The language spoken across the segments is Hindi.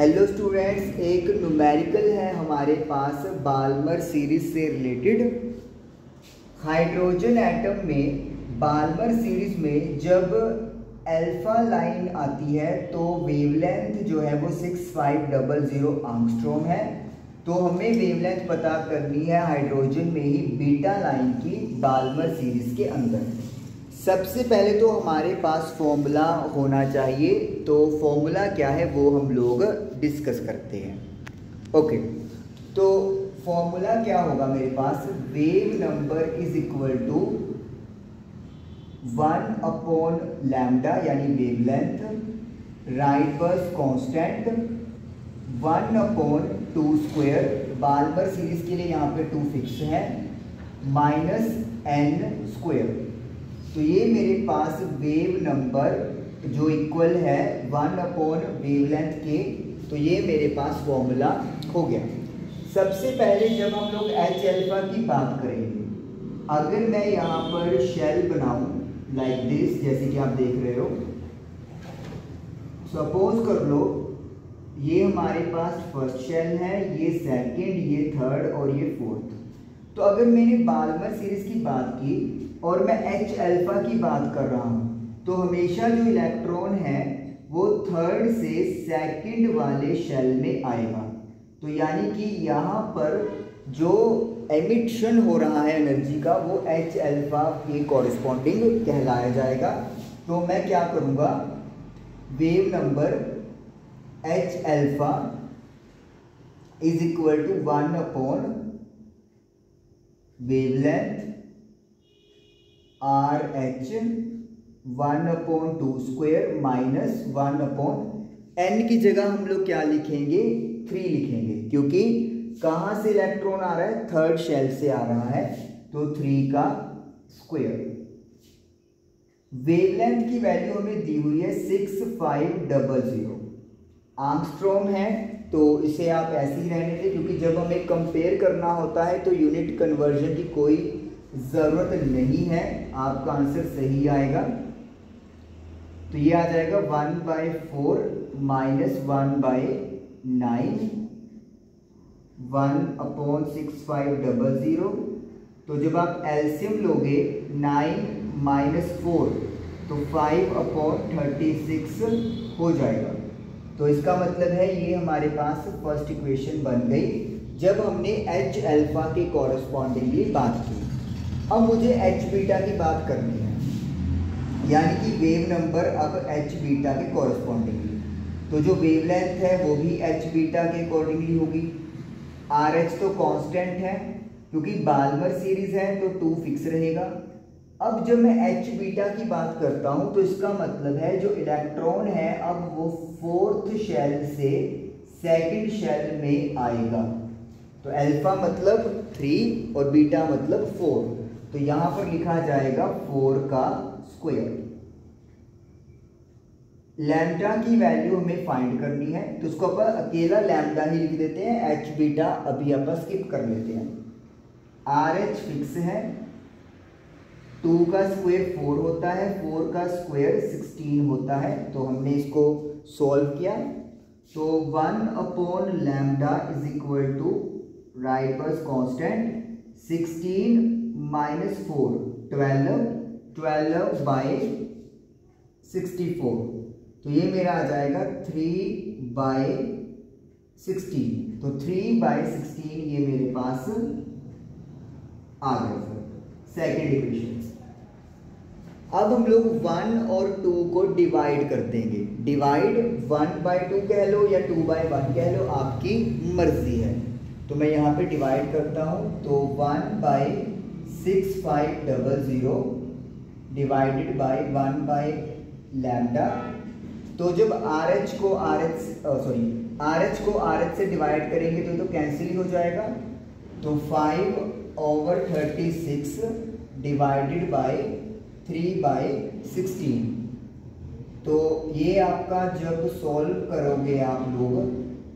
हेलो स्टूडेंट्स, एक न्यूमेरिकल है हमारे पास बाल्मर सीरीज से रिलेटेड। हाइड्रोजन एटम में बाल्मर सीरीज में जब अल्फा लाइन आती है तो वेवलेंथ जो है वो 6500 एंगस्ट्रॉम है। तो हमें वेवलेंथ पता करनी है हाइड्रोजन में ही बीटा लाइन की बाल्मर सीरीज के अंदर। सबसे पहले तो हमारे पास फॉर्मूला होना चाहिए, तो फॉर्मूला क्या है वो हम लोग डिस्कस करते हैं। ओके, तो फॉर्मूला क्या होगा मेरे पास, wave number is equal to 1/लैम्डा यानी wavelength, Rydberg constant 1/2², Balmer series के लिए यहाँ पे 2 फिक्स है, -n²। तो ये मेरे पास वेव नंबर जो इक्वल है 1/वेवलेंथ के, तो ये मेरे पास फॉर्मूला हो गया। सबसे पहले जब हम लोग H अल्फा की बात करेंगे, अगर मैं यहाँ पर शेल बनाऊं लाइक दिस, जैसे कि आप देख रहे हो, सपोज कर लो ये हमारे पास फर्स्ट शेल है, ये सेकंड, ये थर्ड और ये फोर्थ। तो अगर मैंने बाल्मर सीरीज की बात की और मैं H अल्फा की बात कर रहा हूँ, तो हमेशा जो इलेक्ट्रॉन है वो थर्ड से सेकंड वाले शेल में आएगा। तो यानी कि यहाँ पर जो एमिशन हो रहा है एनर्जी का वो H अल्फा के कॉरेस्पॉन्डिंग कहलाया जाएगा। तो मैं क्या करूँगा, wave number H alpha is equal to 1/वेवलेंथ RH 1/2² माइनस 1/n की जगह हम लोग क्या लिखेंगे, 3 लिखेंगे, क्योंकि कहाँ से इलेक्ट्रॉन आ रहा है, थर्ड शेल से आ रहा है, तो 3 का स्क्वायर। वेवलेंथ की वैल्यू हमें दी हुई है 6500 एंगस्ट्रॉम है, तो इसे आप ऐसे ही रहने दें, क्योंकि जब हमें कंपेयर करना होता है तो यूनिट कन्वर्जन की कोई ज़रूरत नहीं है, आपका आंसर सही आएगा। तो ये आ जाएगा 1/4 माइनस 1/9 1/6500। तो जब आप एलसीएम लोगे 9 - 4 तो 5/36 हो जाएगा। तो इसका मतलब है ये हमारे पास फर्स्ट इक्वेशन बन गई जब हमने H अल्फा के कॉरेस्पॉन्डिंगली बात की। अब मुझे H बीटा की बात करनी है, यानी कि वेव नंबर अब H बीटा के कॉरेस्पॉन्डिंगली। तो जो वेवलेंथ है वो भी H बीटा के अकॉर्डिंगली होगी। RH तो कांस्टेंट है, क्योंकि बाल्मर सीरीज है तो 2 फिक्स रहेगा। अब जब मैं H बीटा की बात करता हूं तो इसका मतलब है जो इलेक्ट्रॉन है अब वो फोर्थ शेल से सेकंड शेल में आएगा। तो अल्फा मतलब 3 और बीटा मतलब 4, तो यहां पर लिखा जाएगा 4 का स्क्वायर। लैम्डा की वैल्यू हमें फाइंड करनी है, तो उसको अपन अकेला लैम्डा ही लिख देते हैं, H बीटा अभी अपन स्किप कर लेते हैं। RH फिक्स है, 2 का स्क्वायर 4 होता है, 4 का स्क्वायर 16 होता है। तो हमने इसको सॉल्व किया, तो 1/लैम्डा is equal to Rydberg constant 16 - 4 12/64। तो ये मेरा आ जाएगा 3/16। तो 3/16 ये मेरे पास आ गया सेकेंड इक्वेशन। अब हम लोग 1 और 2 को डिवाइड कर देंगे। डिवाइड 1/2 कह लो या 2/1 कह लो, आपकी मर्जी है। तो मैं यहाँ पे डिवाइड करता हूँ, तो 1/6500 डिवाइडेड बाय 1/लैम्डा। तो जब RH को RH से डिवाइड करेंगे तो कैंसिल ही हो जाएगा। तो 5/36 डिवाइडेड बाय 3/16। तो ये आपका जब सॉल्व करोगे आप लोग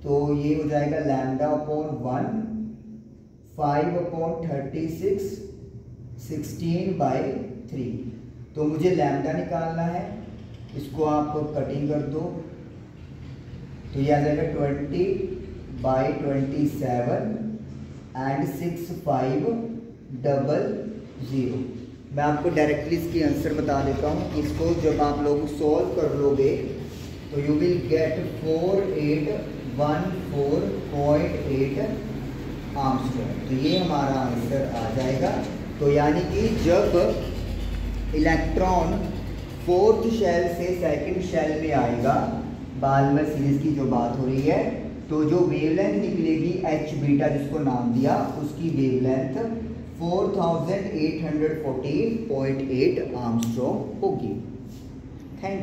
तो ये हो जाएगा λ/1 5/36 16/3। तो मुझे लैम्डा निकालना है, इसको आप कटिंग कर दो। तो ये आ जाएगा 20/27 एंड 6500। मैं आपको डायरेक्टली इसकी आंसर बता देता हूँ। इसको जब आप लोग सॉल्व कर लोगे तो यू विल गेट 4814.8 आर्मस्ट्रॉन्ग। तो ये हमारा आंसर आ जाएगा। तो यानी कि जब इलेक्ट्रॉन फोर्थ शेल से सेकंड शेल में आएगा, बाल्मर सीरीज की जो बात हो रही है, तो जो वेवलेंथ निकलेगी एच बीटा जिसको नाम दिया, उसकी वेवलेंथ 4814.8 आर्मस्ट्रॉन्ग होगी। Thank you.